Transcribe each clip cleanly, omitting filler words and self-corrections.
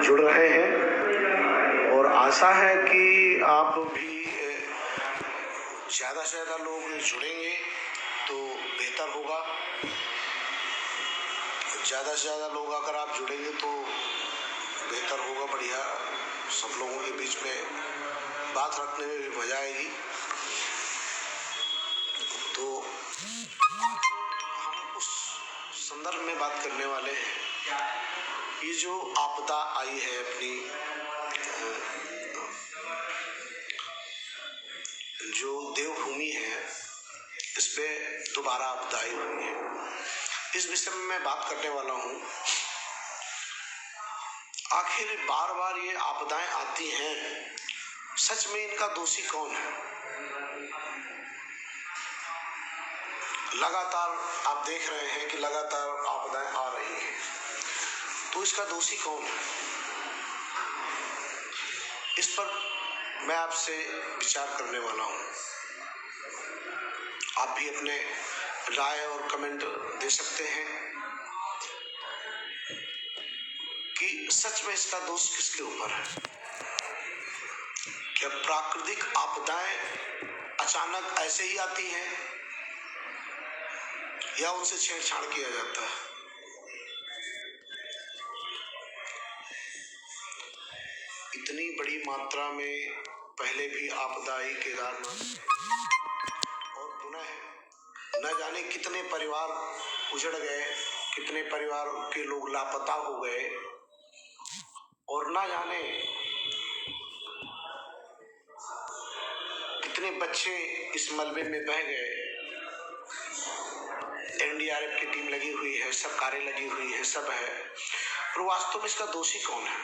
जुड़ रहे हैं और आशा है कि आप भी ज़्यादा से ज़्यादा लोग जुड़ेंगे तो बेहतर होगा। ज़्यादा से ज़्यादा लोग अगर आप जुड़ेंगे तो बेहतर होगा, बढ़िया। सब लोगों के बीच में बात रखने में भी मज़ा आएगी। तो हम उस संदर्भ में बात करने वाले हैं। ये जो आपदा आई है अपनी, जो देवभूमि है, इस पे दोबारा आपदा आई हुई है। इस विषय में मैं बात करने वाला हूँ। आखिर बार बार ये आपदाएं आती हैं, सच में इनका दोषी कौन है? लगातार आप देख रहे हैं कि लगातार आपदाएं आ रही हैं, तो इसका दोषी कौन है? इस पर मैं आपसे विचार करने वाला हूं। आप भी अपने राय और कमेंट दे सकते हैं कि सच में इसका दोष किसके ऊपर है। क्या प्राकृतिक आपदाएं अचानक ऐसे ही आती हैं या उनसे छेड़छाड़ किया जाता है? इतनी बड़ी मात्रा में पहले भी आपदा आई केदारनाथ और पुनः न जाने कितने परिवार उजड़ गए, कितने परिवार के लोग लापता हो गए और न जाने कितने बच्चे इस मलबे में बह गए। एनडीआरएफ की टीम लगी हुई है, सरकारें लगी हुई है, सब है, पर वास्तव में इसका दोषी कौन है?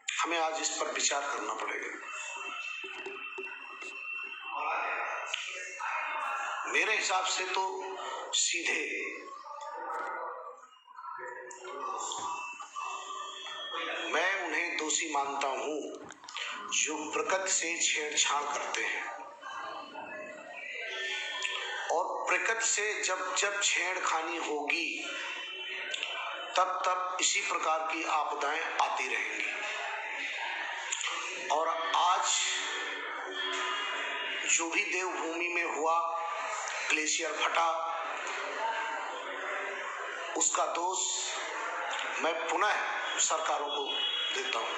हमें आज इस पर विचार करना पड़ेगा। मेरे हिसाब से तो सीधे मैं उन्हें दोषी मानता हूं जो प्रकृति से छेड़छाड़ करते हैं, और प्रकृति से जब जब छेड़खानी होगी तब तब इसी प्रकार की आपदाएं आती रहेंगी। और आज जो भी देवभूमि में हुआ, ग्लेशियर फटा, उसका दोष मैं पुनः सरकारों को देता हूं।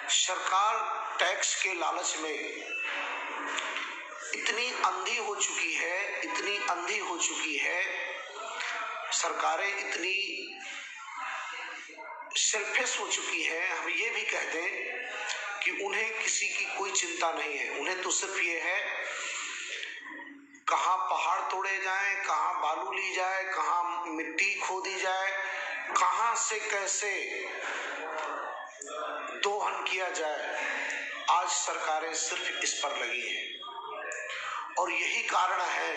सरकार टैक्स के लालच में इतनी अंधी हो चुकी है, इतनी अंधी हो चुकी है, सरकारें इतनी सेल्फिश हो चुकी है, हम ये भी कह दें कि उन्हें किसी की कोई चिंता नहीं है। उन्हें तो सिर्फ ये है कहाँ पहाड़ तोड़े जाएं, कहाँ बालू ली जाए, कहाँ मिट्टी खोदी जाए, कहाँ से कैसे दोहन किया जाए। आज सरकारें सिर्फ इस पर लगी हैं और यही कारण है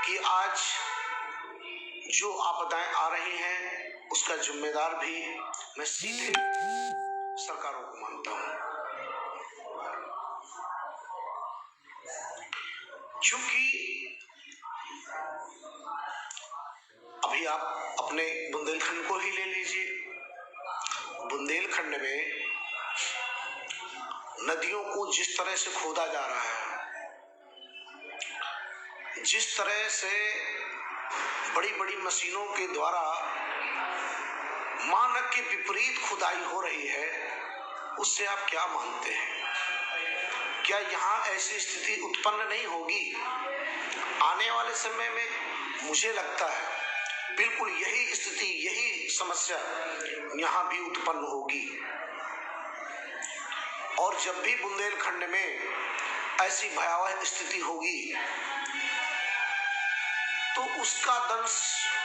कि आज जो आपदाएं आ रही हैं उसका जिम्मेदार भी मैं सीधे सरकारों को मानता हूं। क्योंकि अभी आप अपने बुंदेलखंड को ही ले लीजिए। बुंदेलखंड में नदियों को जिस तरह से खोदा जा रहा है, जिस तरह से बड़ी बड़ी मशीनों के द्वारा मानक के विपरीत खुदाई हो रही है, उससे आप क्या मानते हैं? क्या यहाँ ऐसी स्थिति उत्पन्न नहीं होगी? आने वाले समय में मुझे लगता है बिल्कुल यही स्थिति, यही समस्या यहाँ भी उत्पन्न होगी। और जब भी बुंदेलखंड में ऐसी भयावह स्थिति होगी तो उसका दंश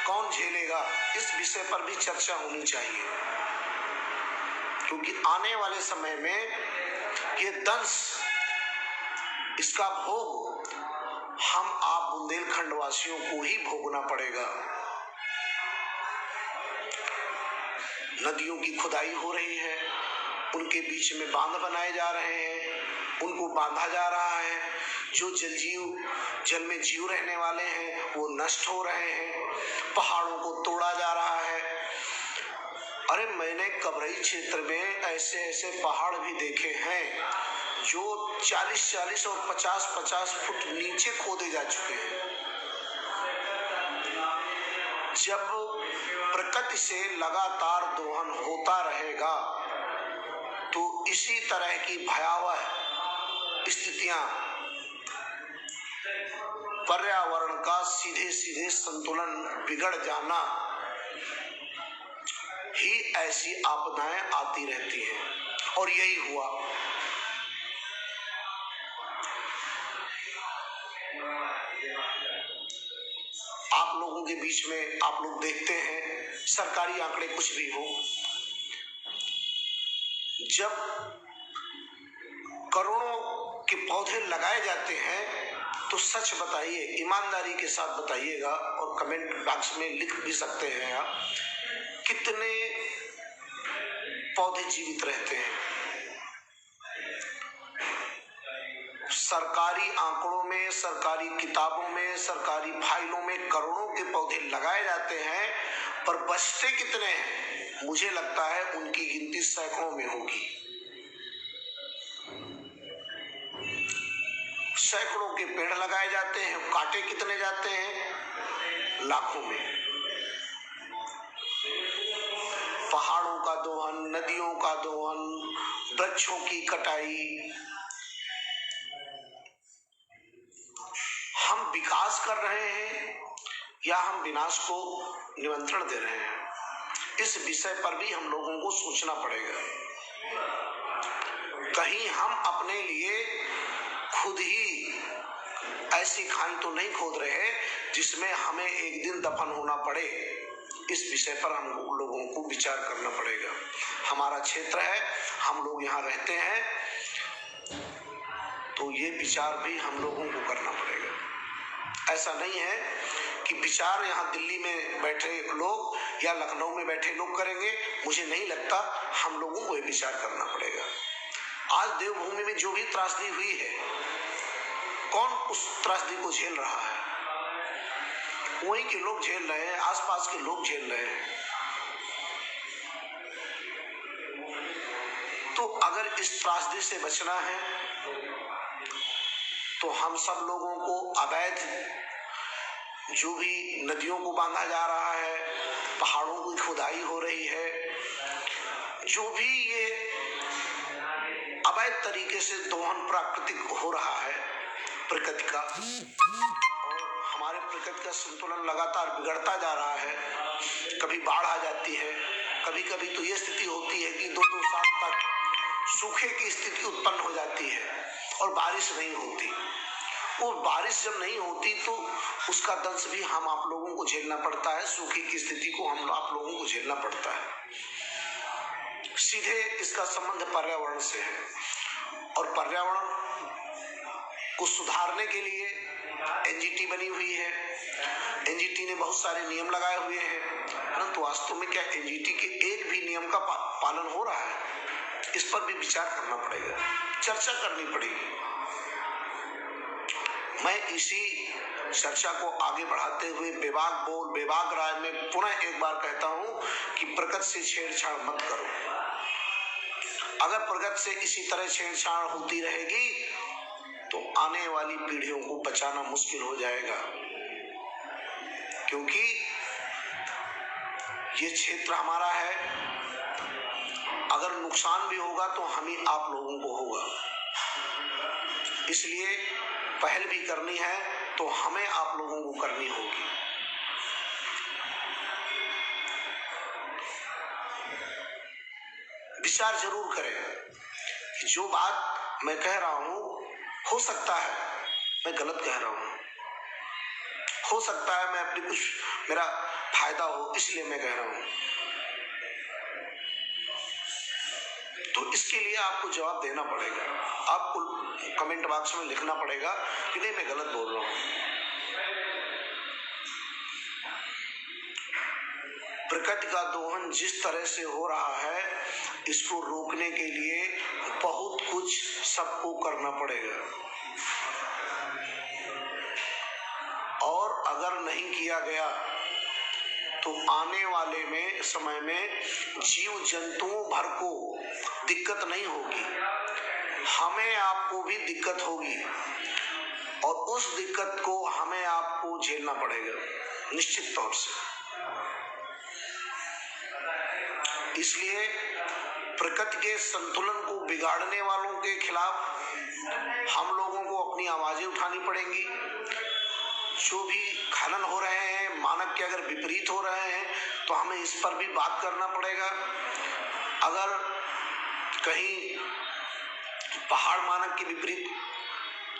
कौन झेलेगा, इस विषय पर भी चर्चा होनी चाहिए। क्योंकि आने वाले समय में ये दंश, इसका भोग हम आप बुंदेलखंड वासियों को ही भोगना पड़ेगा। नदियों की खुदाई हो रही है, उनके बीच में बांध बनाए जा रहे हैं, उनको बांधा जा रहा है। जो जल में जीव रहने वाले हैं वो नष्ट हो रहे हैं, पहाड़ों को तोड़ा जा रहा है, मैंने कबरई क्षेत्र में ऐसे ऐसे पहाड़ भी देखे हैं जो 40-40 और 50-50 फुट नीचे खोदे जा चुके हैं। जब प्रकृति से लगातार दोहन होता रहेगा तो इसी तरह की भयावह स्थितियां, पर्यावरण का सीधे सीधे संतुलन बिगड़ जाना ही ऐसी आपदाएं आती रहती हैं। और यही हुआ। आप लोगों के बीच में आप लोग देखते हैं, सरकारी आंकड़े कुछ भी हो, जब करोड़ों के पौधे लगाए जाते हैं तो सच बताइए, ईमानदारी के साथ बताइएगा, और कमेंट बॉक्स में लिख भी सकते हैं आप, कितने पौधे जीवित रहते हैं। सरकारी आंकड़ों में, सरकारी किताबों में, सरकारी फाइलों में करोड़ों के पौधे लगाए जाते हैं, पर बचते कितने हैं? मुझे लगता है उनकी गिनती सैकड़ों में होगी। सैकड़ों के पेड़ लगाए जाते हैं, काटे कितने जाते हैं? लाखों में। पहाड़ों का दोहन, नदियों का दोहन, वृक्षों की कटाई। हम विकास कर रहे हैं या हम विनाश को निमंत्रण दे रहे हैं? इस विषय पर भी हम लोगों को सोचना पड़ेगा। कहीं हम अपने लिए खुद ही ऐसी खाई तो नहीं खोद रहे जिसमें हमें एक दिन दफन होना पड़े? इस विषय पर हम लोगों को विचार करना पड़ेगा। हमारा क्षेत्र है, हम लोग यहाँ रहते हैं, तो ये विचार भी हम लोगों को करना पड़ेगा। ऐसा नहीं है कि विचार यहाँ दिल्ली में बैठे लोग या लखनऊ में बैठे लोग करेंगे। मुझे नहीं लगता, हम लोगों को ये विचार करना पड़ेगा। आज देवभूमि में जो भी त्रासदी हुई है, कौन उस त्रासदी को झेल रहा है? वहीं के लोग झेल रहे हैं, आसपास के लोग झेल रहे हैं। तो अगर इस त्रासदी से बचना है तो हम सब लोगों को अवैध जो भी नदियों को बांधा जा रहा है, पहाड़ों की खुदाई हो रही है, जो भी ये अवैध तरीके से दोहन प्राकृतिक हो रहा है प्रकृति का, और हमारे प्रकृति का संतुलन लगातार बिगड़ता जा रहा है। कभी बाढ़ आ जाती है, कभी कभी तो ये स्थिति होती है कि 2-2 साल तक सूखे की स्थिति उत्पन्न हो जाती है और बारिश नहीं होती। वो बारिश जब नहीं होती तो उसका दंश भी हम आप लोगों को झेलना पड़ता है, सूखे की स्थिति को हम आप लोगों को झेलना पड़ता है। सीधे इसका संबंध पर्यावरण से है, और पर्यावरण को सुधारने के लिए एनजीटी बनी हुई है। एनजीटी ने बहुत सारे नियम लगाए हुए हैं, परंतु वास्तव में क्या एनजीटी के एक भी नियम का पालन हो रहा है? इस पर भी विचार करना पड़ेगा, चर्चा करनी पड़ेगी। मैं इसी चर्चा को आगे बढ़ाते हुए बेबाक राय में पुनः एक बार कहता हूं कि प्रकृति से छेड़छाड़ मत करो। अगर प्रकृति से इसी तरह छेड़छाड़ होती रहेगी तो आने वाली पीढ़ियों को बचाना मुश्किल हो जाएगा, क्योंकि ये क्षेत्र हमारा है। अगर नुकसान भी होगा तो हम ही आप लोगों को होगा। इसलिए पहल भी करनी है तो हमें आप लोगों को करनी होगी। विचार जरूर करें कि जो बात मैं कह रहा हूं, हो सकता है मैं गलत कह रहा हूं, हो सकता है मैं अपनी कुछ मेरा फायदा हो इसलिए मैं कह रहा हूं, तो इसके लिए आपको जवाब देना पड़ेगा। आपको कमेंट बॉक्स में लिखना पड़ेगा कि नहीं मैं गलत बोल रहा हूं। प्रकृति का दोहन जिस तरह से हो रहा है, इसको रोकने के लिए बहुत कुछ सबको करना पड़ेगा, और अगर नहीं किया गया तो तो आने वाले में समय में जीव जंतुओं भर को दिक्कत नहीं होगी, हमें आपको भी दिक्कत होगी और उस दिक्कत को हमें आपको झेलना पड़ेगा निश्चित तौर से। इसलिए प्रकृति के संतुलन को बिगाड़ने वालों के खिलाफ हम लोगों को अपनी आवाजें उठानी पड़ेंगी। जो भी खनन हो रहे हैं, मानक के अगर विपरीत हो रहे हैं तो हमें इस पर भी बात करना पड़ेगा। अगर कहीं पहाड़ मानक के विपरीत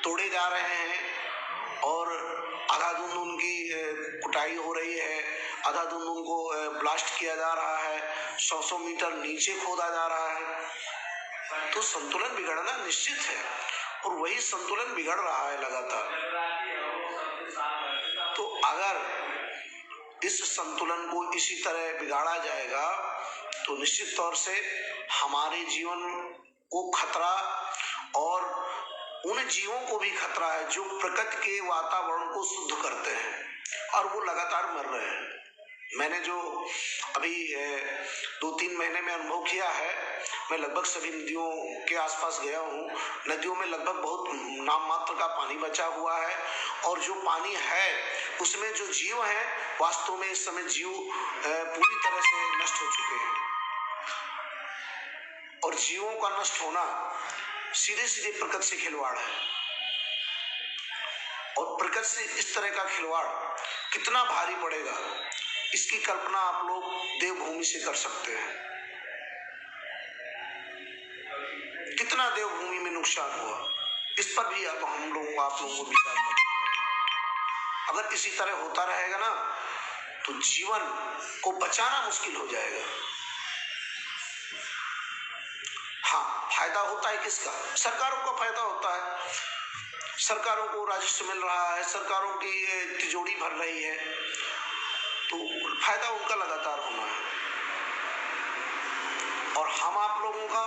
तोड़े जा रहे हैं और अंधाधुंध उनकी कुटाई हो रही है, अंधाधुंध उनको ब्लास्ट किया जा रहा है, 100 मीटर नीचे खोदा जा रहा है, तो संतुलन बिगड़ना निश्चित है और वही संतुलन बिगड़ रहा है लगातार। तो अगर इस संतुलन को इसी तरह बिगाड़ा जाएगा तो निश्चित तौर से हमारे जीवन को खतरा और उन जीवों को भी खतरा है जो प्रकृति के वातावरण को शुद्ध करते हैं और वो लगातार मर रहे हैं। मैंने जो अभी 2-3 महीने में अनुभव किया है, मैं लगभग सभी नदियों के आसपास गया हूँ। नदियों में लगभग बहुत नाम मात्र का पानी बचा हुआ है और जो पानी है उसमें जो जीव हैं वास्तव में इस समय जीव पूरी तरह से नष्ट हो चुके हैं और जीवों का नष्ट होना सीधे सीधे प्रकृति से खिलवाड़ है और प्रकृति से इस तरह का खिलवाड़ कितना भारी पड़ेगा इसकी कल्पना आप लोग देवभूमि से कर सकते हैं। कितना देवभूमि में नुकसान हुआ इस पर भी अब हम लोग आप लोगों को विचार करना। अगर इसी तरह होता रहेगा ना तो जीवन को बचाना मुश्किल हो जाएगा। हाँ, फायदा होता है किसका? सरकारों का फायदा होता है, सरकारों को राजस्व मिल रहा है, सरकारों की तिजोरी भर रही है, तो फायदा उनका लगातार होना है और हम आप लोगों का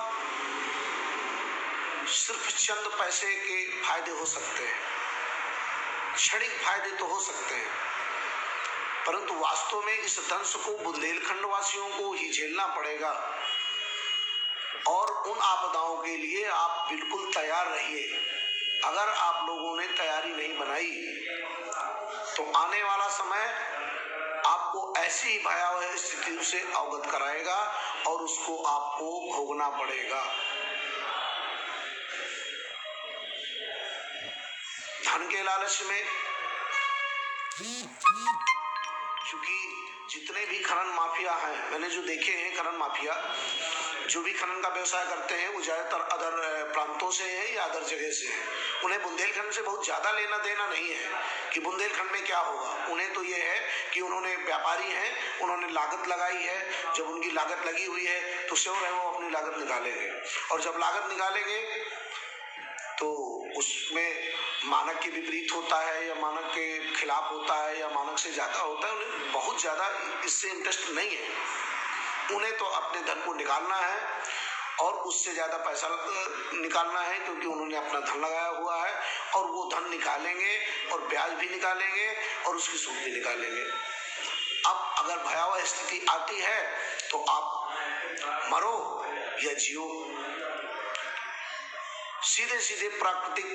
सिर्फ चंद पैसे के फायदे हो सकते हैं, क्षणिक फायदे तो हो सकते हैं, परंतु वास्तव में इस दंश को बुंदेलखंड वासियों को ही झेलना पड़ेगा और उन आपदाओं के लिए आप बिल्कुल तैयार रहिए। अगर आप लोगों ने तैयारी नहीं बनाई तो आने वाला समय आपको ऐसी ही भयावह स्थिति से अवगत कराएगा और उसको आपको भोगना पड़ेगा। धन के लालच में क्योंकि जितने भी खनन माफिया हैं, मैंने जो देखे हैं खनन माफिया जो भी खनन का व्यवसाय करते हैं वो ज्यादातर अदर प्रांतों से है या अदर जगह से है। उन्हें बुंदेलखंड से बहुत ज्यादा लेना देना नहीं है कि बुंदेलखंड में क्या होगा। उन्हें तो ये है कि उन्होंने व्यापारी हैं, उन्होंने लागत लगाई है, जब उनकी लागत लगी हुई है तो श्योर है वो अपनी लागत निकालेंगे और जब लागत निकालेंगे तो उसमें मानक के विपरीत होता है या मानक के खिलाफ होता है या मानक से ज्यादा होता है, उन्हें बहुत ज्यादा इससे इंटरेस्ट नहीं है। उन्हें तो अपने धन को निकालना है और उससे ज्यादा पैसा निकालना है क्योंकि उन्होंने अपना धन लगाया हुआ है और वो धन निकालेंगे और ब्याज भी निकालेंगे और उसकी सूद भी निकालेंगे। अब अगर भयावह स्थिति आती है तो आप मरो या जियो। सीधे सीधे प्राकृतिक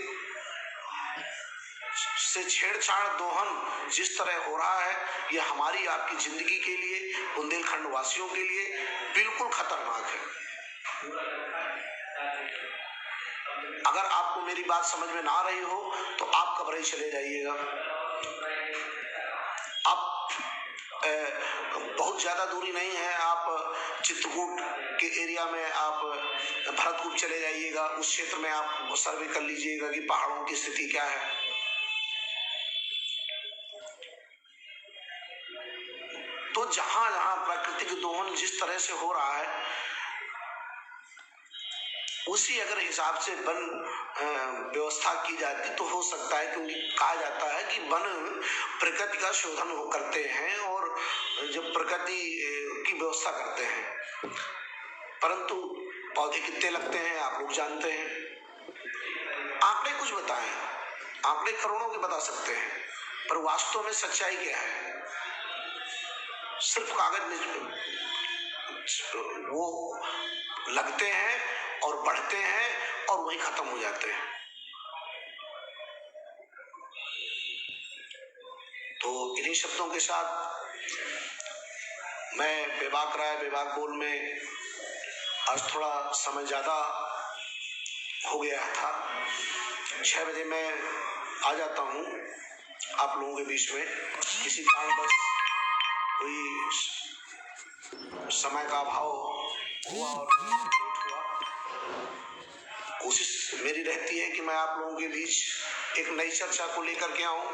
से छेड़छाड़ दोहन जिस तरह हो रहा है यह हमारी आपकी जिंदगी के लिए, बुंदेलखंड वासियों के लिए बिल्कुल खतरनाक है। अगर आपको मेरी बात समझ में ना आ रही हो तो आप कबरई चले जाइएगा। आप बहुत ज्यादा दूरी नहीं है, आप चित्रकूट के एरिया में आप भरतकूप चले जाइएगा, उस क्षेत्र में आप सर्वे कर लीजिएगा कि पहाड़ों की स्थिति क्या है। तो जहां जहां प्राकृतिक दोहन जिस तरह से हो रहा है उसी अगर हिसाब से वन व्यवस्था की जाती तो हो सकता है, क्योंकि कहा जाता है कि वन प्रकृति का शोधन करते हैं और जब प्रकृति की व्यवस्था करते हैं, परंतु पौधे कितने लगते हैं आप लोग जानते हैं। आंकड़े कुछ बताएं, आंकड़े करोड़ों के बता सकते हैं, पर वास्तव में सच्चाई क्या है? सिर्फ कागज में वो लगते हैं और बढ़ते हैं और वहीं खत्म हो जाते हैं। तो इन्हीं शब्दों के साथ मैं बेबाक राय बेबाक बोल में आज थोड़ा समय ज्यादा हो गया था। 6 बजे मैं आ जाता हूँ आप लोगों के बीच में। किसी कारणवश कोई समय का अभाव हुआ और लेट हुआ। कोशिश मेरी रहती है कि मैं आप लोगों के बीच एक नई चर्चा को लेकर के आऊं,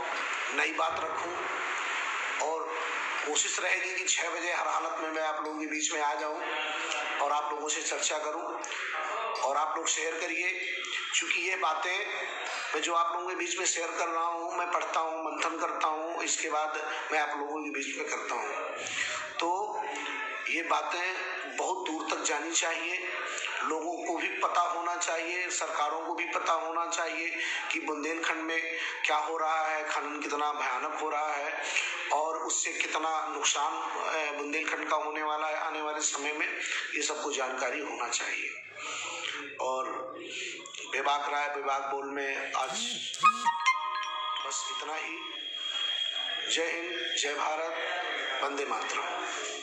नई बात रखूं, और कोशिश रहेगी कि 6 बजे हर हालत में मैं आप लोगों के बीच में आ जाऊं और आप लोगों से चर्चा करूं और आप लोग शेयर करिए। क्योंकि ये बातें मैं जो आप लोगों के बीच में शेयर कर रहा हूं, मैं पढ़ता हूं, मंथन करता हूं, इसके बाद मैं आप लोगों के बीच में करता हूं। तो ये बातें बहुत दूर तक जानी चाहिए, लोगों को भी पता होना चाहिए, सरकारों को भी पता होना चाहिए कि बुंदेलखंड में क्या हो रहा है, खनन कितना भयानक हो रहा है और उससे कितना नुकसान बुंदेलखंड का होने वाला है आने वाले समय में। ये सबको जानकारी होना चाहिए। और बेबाक राय बेबाक बोल में आज बस इतना ही। जय हिंद, जय भारत, वंदे मातरम।